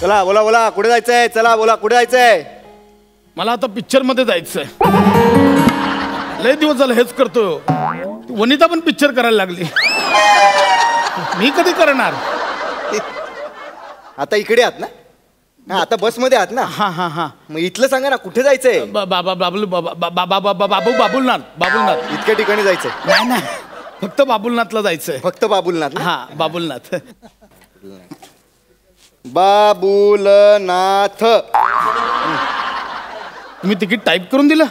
चला बोला बोला, कुठे जायचंय? चला बोला, कुठे जायचंय? मला आता पिक्चर मध्ये जायचंय. लय दिवस झालं हेच करतो. वनिता पण पिक्चर करायला लागली. मी कधी करणार? आता इकडे आहात ना? आता बस मध्ये आहात ना? हा हा हा. मग इथलं सांगा ना, कुठे जायचंय? बाबुलनाथ. इतक्या ठिकाणी जायचंय? नाही नाही, फक्त बाबुलनाथला जायचंय. फक्त बाबुलनाथ? हा बाबुलनाथ. बाबुलनाथ. तुम्ही तिकीट टाईप करून दिलं?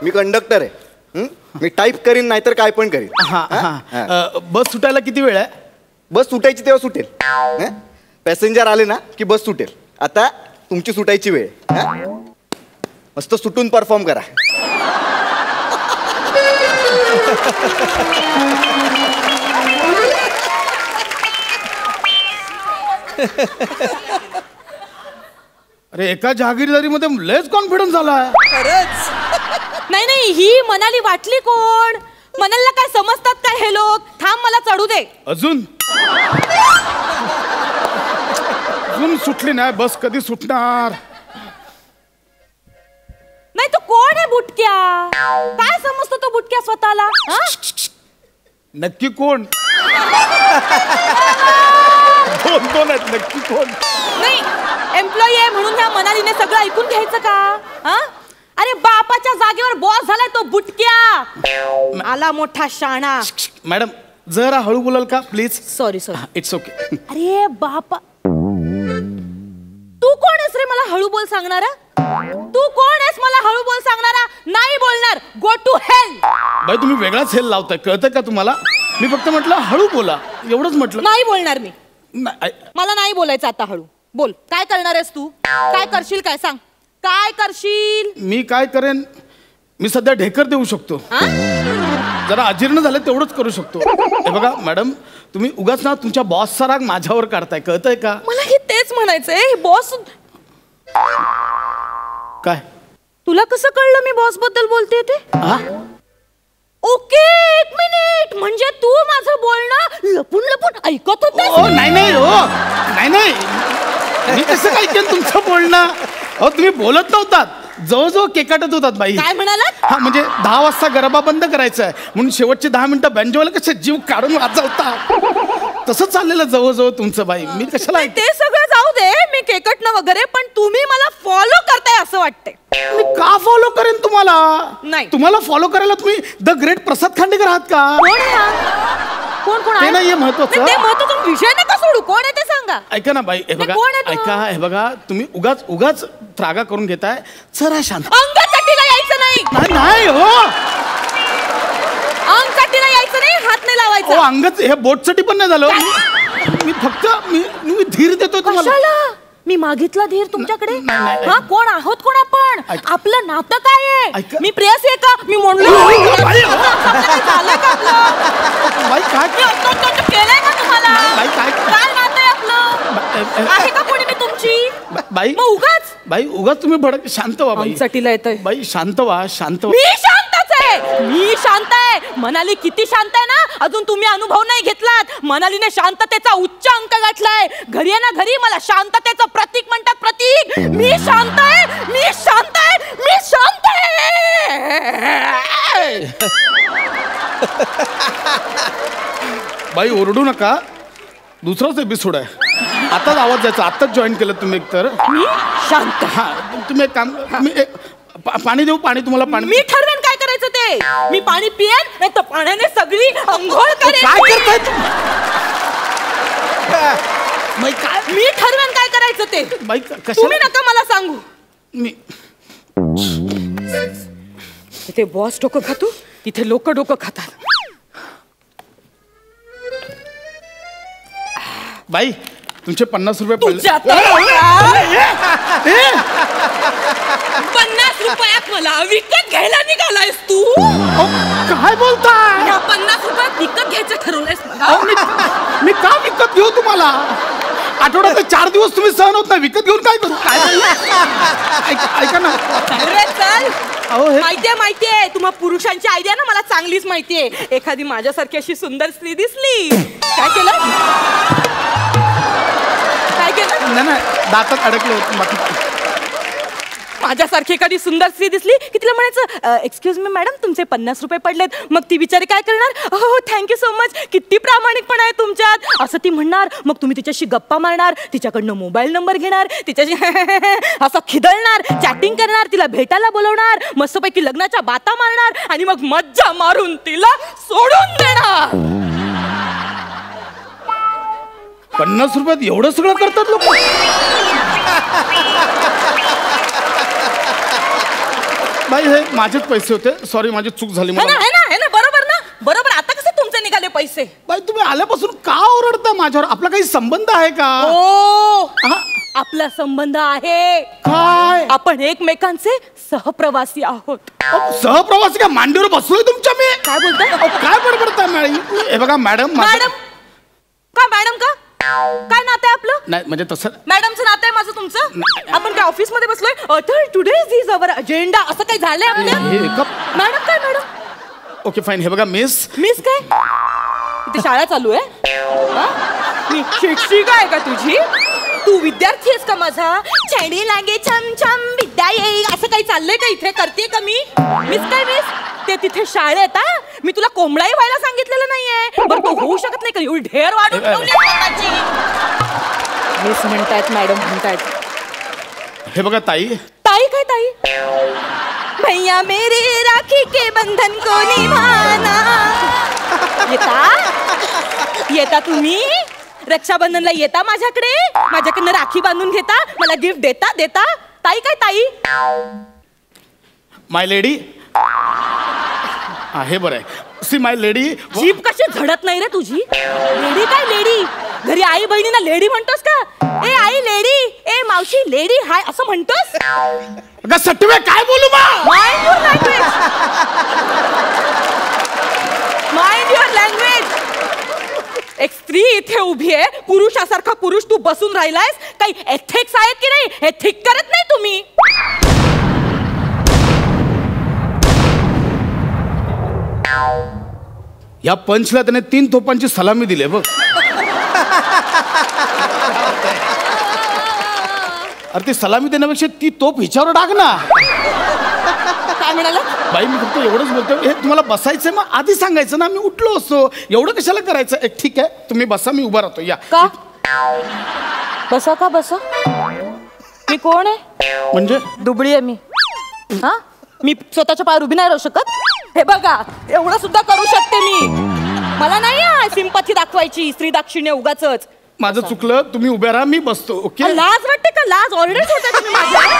मी कंडक्टर आहे. मी टाईप करीन नाहीतर काय पण करीन. हा हा. बस सुटायला किती वेळ आहे? बस सुटायची तेव्हा सुटेल. पॅसेंजर आले ना की बस सुटेल. आता तुमची सुटायची वेळ. मस्त सुटून परफॉर्म करा. अरे एका जहागीरदारीमध्ये लयच कॉन्फिडन्स झाला. खरंच. नाही नाही, ही मनाली वाटली कोण? मनालीला काय समजतात काय हे लोक? थांब, मला चढू दे. अजून सुटली नाही बस. कधी सुटणार? नाही, तो कोण आहे बुटक्या? काय समजतो तो बुटक्या स्वतःला? नक्की कोण? दोन आहेत. नक्की कोण? नाही, एम्प्लॉई आहे म्हणून ह्या मनालीने सगळं ऐकून घ्यायचं का? हा? अरे बापाच्या जागेवर बॉस झालाय तो बुटक्या. आला मोठा शाणा. मॅडम जरा हळू बोलाल का please? Sorry sorry. It's okay. अरे बापा, तू कोण आहेस रे मला हळू बोल सांगणारा? तू कोण आहेस मला हळू बोल सांगणारा? नाही बोलणार. Go to hell. बाई तुम्ही वेगळाच हेल लावताय, कळतंय का तुम्हाला? मी फक्त म्हटलं हळू बोला, एवढंच म्हटलं. नाही बोलणार मी. मला नाही बोलायचं आता. हळू बोल. काय करणार आहेस तू? काय करशील? काय सांग, काय करशील? मी काय करेन? मी सध्या ढेकर देऊ शकतो. जरा अजीर्ण झालं तेवढंच करू शकतो. हे बघा मॅडम, तुम्ही उगाच ना तुमच्या बॉसचा राग माझ्यावर काढताय, कळतंय का? मला हे तेच म्हणायचंय. बॉस काय? तुला कसं कळलं मी बॉस बद्दल बोलते ते? ओके, एक मिनिट. म्हणजे तू माझं बोलणं लपून लपून ऐकत होता? नाही नाही हो, नाही नाही, मी कसं काय केलं तुमचं बोलणं? हो तुम्ही बोलत नव्हतात, जवळजवळ केकाटत होतात बाई. काय म्हणालात? हा म्हणजे 10 वाजता गरबा बंद करायचा आहे म्हणून शेवटचे 10 मिनिटं बँजोला कसं जीव काढून वाजवता तसं चाललेलं जवळजवळ तुमचं बाई. मी कशाला? ते सगळं जाऊ दे, मी केकटणं वगैरे, पण तुम्ही मला फॉलो करताय असं वाटतंय. मी का फॉलो करेन तुम्हाला? नाही. तुम्हाला फॉलो करायला तुम्ही द ग्रेट प्रसाद खांडेकर आहात का? कोण आहे? कोण ते नाहीये महत्वाचं. ते महत्वाचं विषय नका सोडू. कोण आहे ते सांगा. ऐका ना बाई, हे बघा, ऐका, हे बघा, तुम्ही उगाच त्रागा करून घेताय. जरा शांत. अंगचटीला यायचं नाही. नाही हो, अंगचटीला यायचं नाही. हात नाही लावायचा. अंगच हे बोटसाठी पण नाही झालं. मी फक्त मी धीर देतो तुम्हाला. मी मागितला धीर तुमच्याकडे? हा, कोण आहोत कोण आपण? आपलं नातं काय आहे? ऐका. मी प्रेयसी आहे का? मी म्हणलो झालं का आपलं? बाई काय केलंय का तुम्हाला? बाई काय नातं आहे आपलं? आहे का कोणी मी तुमची? बाई मग उगाच तुम्ही भडक. शांत व्हा बाई. अंगचटीला येतंय. बाई शांत व्हा, शांत व्हा. मी शांतच आहे. मी शांत आहे. मनाली किती शांत आहे ना, अजून तुम्ही अनुभव नाही घेतलात. मनालीने शांततेचा उच्च अंक गाठलाय. घरी आहे ना, घरी मला शांततेचं प्रतीक म्हणतात. प्रतीक. मी शांत आहे. मी शांत आहे. मी शांत आहे. बाई ओरडू नका, दुसराच एपिसोड आहे. आताच आवाज द्यायचा. आताच जॉईन केलं तुम्ही. एकतर मी शांत. हा, तुम्ही एक काम, पाणी देऊ? पाणी तुम्हाला? पाणी मी ठरवेन काय करायचं ते. मी पाणी पियेन, नाही तर पाण्याने सगळी अंघोळ करेन. काय करताय काय? मी ठरवेन काय करायचं ते. बाई तुम्ही नका मला सांगू. मी इथे बॉस डोकं खातो, इथे लोक डोकं खातात. बाई तुमचे 50 रुपये पडले. 50 रुपयात मला विकत घ्यायला निघालायस तू? काय बोलताय? 50 रुपयात विकत घ्यायचं ठरवलंयस मला? मी का विकत घेऊ तुम्हाला? आठवड्यात 4 दिवस तुम्ही सहन होत नाही, विकत घेऊन काय करू? ऐका ना. चल, माहितीये तुम्हा पुरुषांची आयडिया ना मला चांगलीच माहितीये. एखादी माझ्यासारखी अशी सुंदर स्त्री दिसली, काय केलं? काय केलं? नाही दातात अडकलं होतं बाकी. माझ्यासारखी एखादी सुंदर स्त्री दिसली की तिला म्हणायचं एक्सक्यूज मी मॅडम तुमचे 50 रुपये पडलेत. मग ती बिचारी काय करणार? हो थँक्यू सो मच, किती प्रामाणिकपणा आहे तुमच्यात असं ती म्हणणार. मग तुम्ही तिच्याशी गप्पा मारणार, तिच्याकडनं मोबाईल नंबर घेणार, तिच्याशी असं खिदळणार, चॅटिंग करणार, तिला भेटायला बोलवणार, मस्तपैकी लग्नाच्या बाता मारणार आणि मग मज्जा मारून तिला सोडून देणार. 50 रुपयात एवढं सगळं करतात लोक? बाई हे माझेच पैसे होते, सॉरी माझी चूक झाली. है ना बरोबर ना, बरोबर. आता कसे तुमचे निघाले पैसे? बाई तुम्ही आल्यापासून का ओरडता माझ्यावर? आपला काही संबंध आहे का? हो हा? आपला संबंध आहे. काय? आपण एकमेकांचे सहप्रवासी आहोत. सहप्रवासी का? मांडीवर बसलोय तुमच्या मी? काय बोलताय? काय बडबडताय मॅडम? हे बघा मॅडम. मॅडम का काय नातं आहे आपलं? नाही म्हणजे तसं मॅडमचं नातं आहे माझं तुमचं? आपण काय ऑफिस मध्ये बसलोय? टुडे इज अवर अजेंडा असं काही झालंय आपल्या? मॅडम काय मॅडम? Okay fine. हे बघा मिस काय इथे शाळा चालू आहे? मी शिक्षिका आहे का तुझी? तू विद्यार्थी आहेस का माझा? छेडी लागे छम छम विद्या येई असं काही चाललंय का इथे? करते का मी? मिस ते तिथे शाळेत आहे. मी तुला कोंबडाई व्हायला सांगितलेलं नाहीये. बरं तो होऊ शकत नाही का? एवढी ढेर वाढून ठेवली स्वतःची. मिस म्हणतायत, मॅडम म्हणतायत. हे बघा ताई. ताई काय ताई? भैया मेरे राखी के बंधन को निभाना. येता तुम्ही रक्षाबंधनला येता माझ्याकडनं राखी बांधून घेता, मला गिफ्ट देता. ताई काय ताई? माय लेडी. हे बरं आहे. See my lady. जीभ कशी झडत नाही रे तुझी? लेडी काय लेडी? घरी आई बहिणीला लेडी म्हणतोस का? ए आई लेडी, ए मावशी लेडी हाय असं म्हणतोस? सटवे काय बोलू mind your language. Mind your language. एक स्त्री इथे उभी आहे, पुरुषासारखा पुरुष तू बसून राहिलायस. काही एथिक्स आहेत की नाही? हे थिक करत नाही तुम्ही? या पंचला त्याने 3 तोफांची सलामी दिली बघ. अरे ती सलामी देण्यापेक्षा ती तोफ हिच्यावर टाक ना. काय म्हणाला? बाई मी फक्त एवढंच बोलतो, हे तुम्हाला बसायचंय मग आधी सांगायचं ना, मी उठलो असतो. एवढं कशाला करायचं? ठीक आहे तुम्ही बसा, मी उभा राहतो. या का बसा? मी कोण आहे? म्हणजे दुबळी आहे मी. हा मी स्वतःच्या पायावर उभी नाही राहू शकत? हे बघा एवढं सुद्धा करू शकते मी. मला नाही सिंपथी दाखवायची, स्त्री दाक्षिण्य उगाचच. माझं चुकलं, तुम्ही उभ्या राहा, मी बसतो. ओके. लाज वाटते का? लाज ऑर्डर सोडताय तुम्ही माझ्यावर?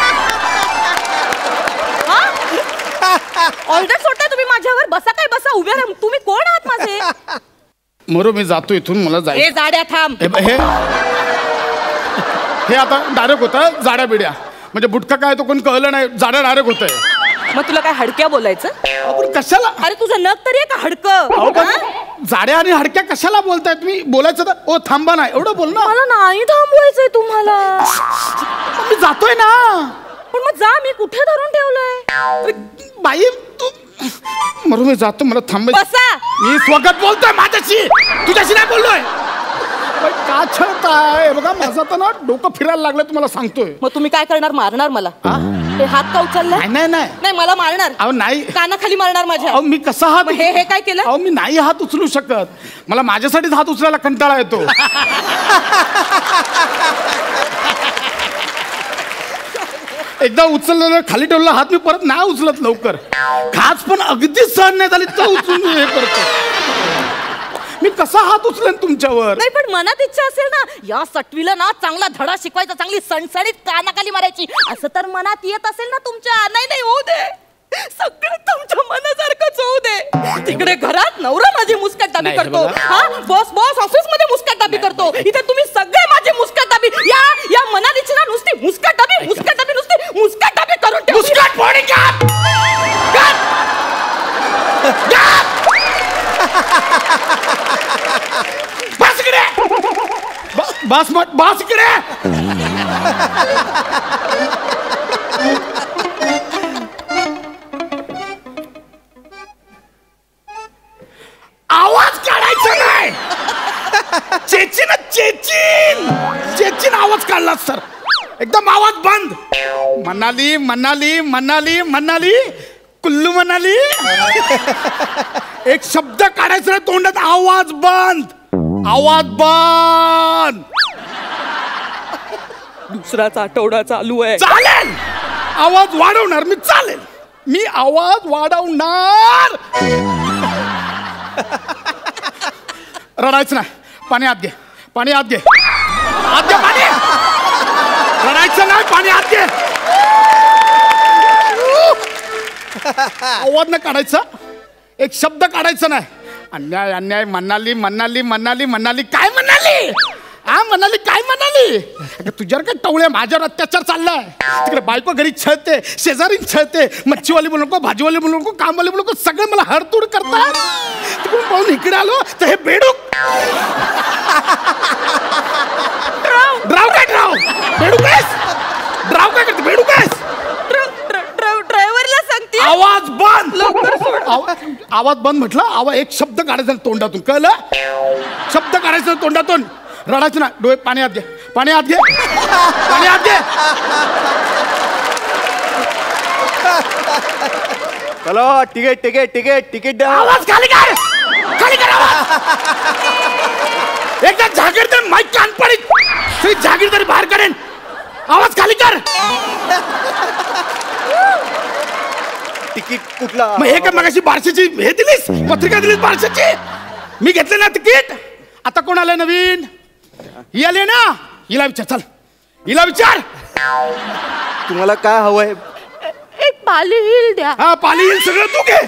ऑर्डर सोडताय तुम्ही माझ्यावर? बसा काय बसा, उभ्या राहा. तुम्ही कोण आहात माझे? मरो मी जातो इथून, मला जायचं. हे जाड्या थांब. हे आता डायरेक्ट होता जाड्या बिड्या, म्हणजे बुटका काय तो कोण कळलं नाही, जाड्या डायरेक्ट होतंय. मग तुला काय हडक्या बोलायचं? आपण कशाला? अरे तुझं नख तरी आहे का हडकं? जाड्या आणि हडक्या कशाला बोलताय तुम्ही? बोलायचं तर ओ थांबा ना, एवढं बोल ना. मला नाही थांबवायचंय तुम्हाला. मी जातोय ना. पण मग जा, मी कुठे धरून ठेवलंय? बाई तू मरू, मी जातो, मला थांबायचं. बसा. मी स्वगत बोलतोय माझ्याशी, तुझ्याशी नाही बोललोय. का छळताय? बघा माझं तर ना डोकं फिरायला लागलं, तुम्हाला सांगतोय. मग तुम्ही काय करणार? मारणार मला? हे हात का उचललाय? नाही मला मारणार. अहो नाही, कानाखाली मारणार माझ्या. अहो मी कसा हात? हे काय केलं? अहो मी नाही हात उचलू शकत, मला माझ्यासाठीच हात उचलायला कंटाळा येतो. एकदा उचललेलं खाली ठेवलेला हात मी परत नाही उचलत लवकर. खास पण अगदीच सहन नाही झाली तर उचलून हे करतो. मी कसा हात उचलेन तुमच्यावर? नाही पण मनात इच्छा असेल ना, या सटवीला ना चांगला धडा शिकवायचा, चांगली सणसणीत कानाखाली मारायची, असं तर मनात येत असेल ना तुमच्या? नाही होऊ दे, सगळं तुमच्या मनासारखंच होऊ दे. तिकडे घरात नवरा माझी मुस्कटदाबी करतो, हा बॉस ऑफिस मध्ये मुस्कटदाबी करतो, इथे तुम्ही सगळे माझी मुस्कटदाबी. या मनालीची ना नुसती मुस्कटदाबी नुसती मुस्कटदाबी करून ठेव. मुस्कट फोडी का? बस इकडे. आवाज काढायचा नाही. चेचिन आवाज सर एकदम आवाज बंद. मनाली मनाली मनाली मनाली कुल्लू मनाली. एक शब्द काढायचा नाही तोंडात. आवाज बंद. आवाज बंद. दुसराच आठवडा चालू आहे. चालेल. आवाज वाढवणार मी. चालेल मी आवाज वाढवणार. रडायचं नाही. पाणी आत घे. पाणी आत घे. आत घे पाणी. रडायचं नाही. पाणी आत घे. आवाज न काढायचा. एक शब्द काढायचा नाही. अन्याय अन्याय. मनाली मनाली मनाली मनाली. काय म्हणाली? हा म्हणाली. काय म्हणाली? तुझ्यावर काय टवळे. माझ्यावर अत्याचार चाललाय. तिकडे बायको घरी छळते, शेजारी छळते, मच्छीवाली बोलू नको, भाजीवाली बोलू नको, कामवाली बोलू नको, सगळे मला हरतूड करतात. तिकडून पाहून इकडे आलो तर हे बेडूक. ड्राव काय ड्राव? बेडूक आहेस? ड्राव काय करते? बेडूक आहेस? ड्रायव्हरला सांगते. आवाज बंद. आवाज बंद म्हटलं. आवाज एक शब्द काढायचा तोंडातून. कळलं? शब्द काढायचा तोंडातून. रडायचं ना. डोळे पाणी आत घे. पाणी आत घे. पाणी आत घे. चलो तिकीट तिकीट तिकीट तिकीट द्या. आवाज खाली कर. खाली कर आवाज. एकदा जागीरदार माईक कान पडीत. तरी जागीरदारी बाहेर काढेन. आवाज खाली कर. तिकीट कुठला? मग हे काय मगाशी बारशेची हे दिलीस? पत्रिका दिलीस बारशेची? मी घेतले ना तिकीट. आता कोण आलंय नवीन? ही आली ना. हिला विचार. चल हिला विचार. तुम्हाला काय हवंय? एक पाली हिल द्या. हा पाली हिल सगळं तू घे.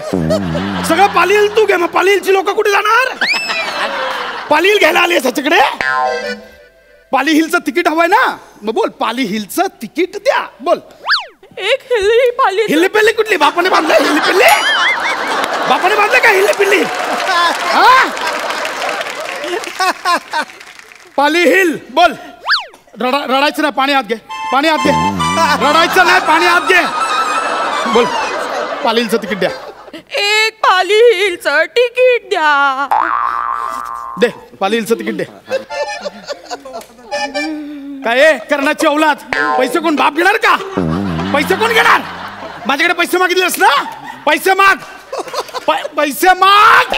सगळं पाली हिल तू घे. मग पाली हिलची लोक कुठे जाणार? पाली हिल घ्यायला आली त्याच्याकडे. पाली हिलचं तिकीट हवंय ना. मग बोल पाली हिलचं तिकीट द्या. बोल. एक हिल पाली. हिल्ली पिल्ली कुठली? बापाने बांधलं हिल्ली पिल्ली? बापाने बांधलं का हिल्ली पिल्ली? हा पाली हिल. बोल. रडायचं नाही. पाणी आत घे. पाणी आत घे. रडायचं नाही. पाणी आत घे. बोल. पाली हिलचं तिकीट द्या. एक पाली हिलचं तिकीट द्या. दे. पाली हिलचं तिकीट दे. काय कर्णाची औलाद? पैसे कोण बाप घेणार का? पैसे कोण घेणार? माझ्याकडे पैसे मागितलेस ना. पैसे माग. पैसे माग.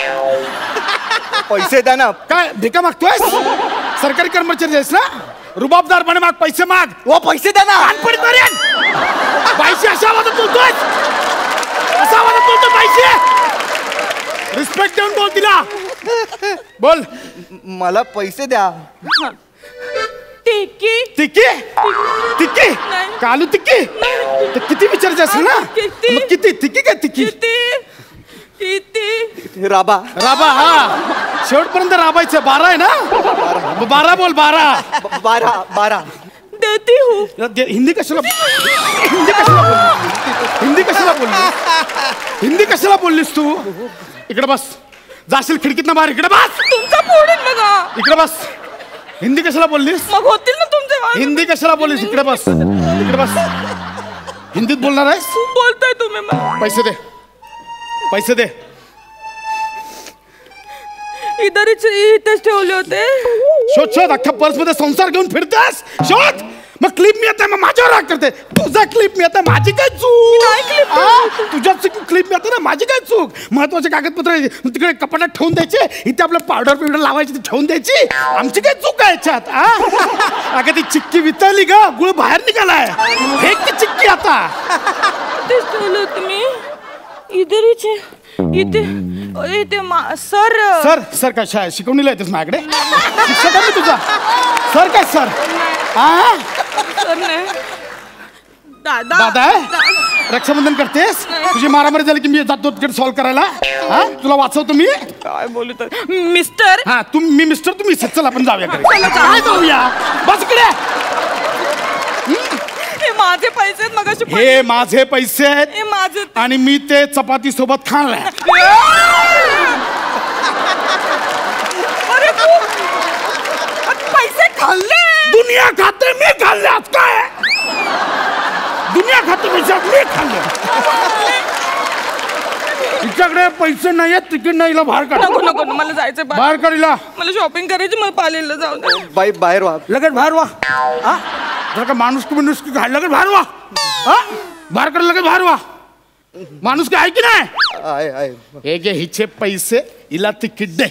पैसे द्या ना. काय भिका मागतोय? सरकारी कर्मचारी आहेस ना. रुबाबदारपणे माग. पैसे माग. ओ पैसे द्या ना. कानपडीत मारेन. पैसे अशा आवाजात बोलतोय. असा आवाजात बोलतो पैसे. रिस्पेक्ट देऊन बोल तिला. बोल. मला पैसे द्या. तिकी. तिकी. तिकी. नाही. कालू तिकी. तर किती विचारायचे असेल ना. किती? मग किती? तिकी काय तिकी? किती किती? राबा. राबा. हा शेवटपर्यंत राबायचं. 12 आहे ना. 12 बोल. 12. 12. देती हूँ. हिंदी कशाला? हिंदी कशाला बोलली? हिंदी कशाला बोलली? हिंदी कशाला बोललीस तू? इकडे बस. जाशील खिडकीतनं बाहेर. इकडे बस. तुमचा फोडून बघा. इकडे बस. हिंदी कशाला बोललीस? मग होतील ना तुमचे वाद. हिंदी कशाला बोललीस? इकडे बस. इकडे बस. हिंदीत बोलणार आहेस? खूप बोलताय तुम्ही. मला पैसे दे. पैसे दे. इथेच ठेवले होते. शोध शोध. अख्ख्या पर्स मध्ये संसार घेऊन फिरतेस. शोध. मग क्लिप मी आता माझ्यावर राग करते. तुझा क्लिप मी आता. माझी काय चूक? काय clip? तुझ्या क्लिप मी आता ना. माझी काय चूक? महत्वाचे कागदपत्र तिकडे कपाटात ठेवून द्यायचे. इथे आपलं पावडर लावायची ती ठेवून द्यायची. आमची काय चूक आहे याच्यात? अगं ती चिक्की वितळली ग. गुळ बाहेर निघालाय. फेक ती चिक्की आता. तेच ठेवलं होतं मी. इथे सर. सर. सर काय शिकवणीला येतेस माझ्याकडे? शिक्षक आहे मी तुझा. सर काय सर? सर नाही. दादा. दादा आहे? रक्षाबंधन करतेस? तुझी मारामारी झाली की मी जातो तिकडे सॉल्व्ह करायला. हा तुला वाचवतो मी. काय बोलत मिस्टर? हा मी मिस्टर तुम्ही. चल आपण जाऊया घरी. चला, चला. काय जाऊया? बस इकडे. हे माझे पैसे आहेत. मगाशी हे माझे पैसे आहेत. हे माझे. आणि मी ते चपाती सोबत खाल्लाय. अरे तू पैसे खाल्ले. दुनिया खाते. मी खाल्ल्यात काय? दुनिया खाते पैसे मी खाल्ले. तिच्याकडे पैसे नाही आहेत. तिकीट नाही. बाहेर काढ. नको नको मला जायचं. बाहेर काढीला. मला शॉपिंग करायची. मला पालेला जाऊ दे. बाई बाहेर व्हा. लगेच बाहेर वा. जर का माणूस की घाल लगेच बाहेर वा. बाहेर कर लगेच बाहेर वा. माणूस की आहे की नाही. आहे. हे घे हिचे पैसे, हिला तिकीट दे.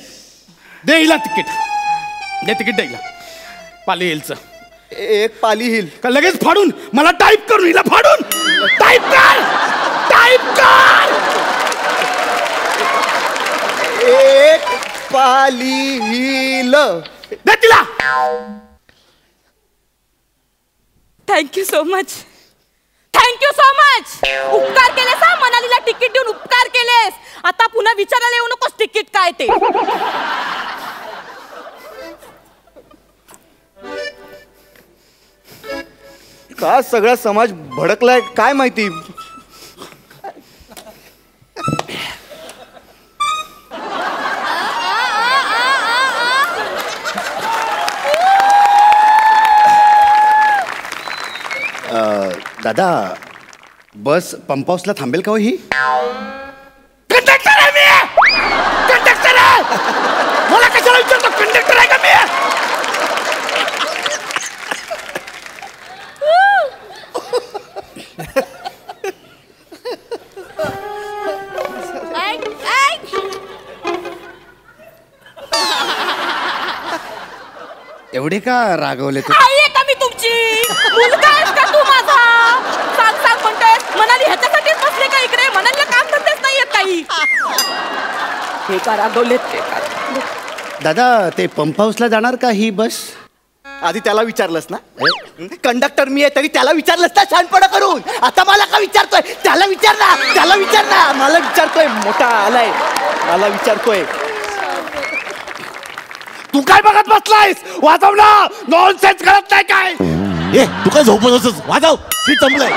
दे हिला तिकीट. दे तिकीट दे हिला. पाली हिलचं. एक पाली हिल. का लगेच फाडून मला टाईप करून हिला फाडून टाईप कर. टाईप कर. एक पाली हिल. दे तिला. Thank you so much. Thank you so much. उपकार केलेस हा. मनालीला तिकीट देऊन उपकार केलेस. आता पुन्हा विचारायला येऊ नकोस तिकीट काय ते. का सगळा समाज भडकलाय काय माहिती. दादा बस पंप हाऊसला थांबेल का हो ही. कंडक्टर आहे मी. कंडक्टर आहे. मला कशाला विचारतो. कंडक्टर आहे का मी. एवढे का रागवले तू. आई आहे का मी तुमची. मुलगा आहेस का तू माझा. सांग सांग म्हणतेस. मनाली ह्याच्यासाठीच बसले का इकडे. मनालीला काम धंदेच नाहीयेत काही. हे का रागवलेत ते का. दादा ते पंप हाऊसला जाणार का ही बस. आधी त्याला विचारलंस ना. कंडक्टर मी आहे तरी त्याला विचारलंस ना शहाणपणा करून. आता मला का विचारतोय. त्याला विचार ना. त्याला विचार ना. मला विचारतोय. मोठा आलाय मला विचारतोय. तू काय बघत बसलायस. वाजव ना. नॉनसेन्स करत नाही काय. ए तू काय झोपत असस. वाजव सीट संपलंय.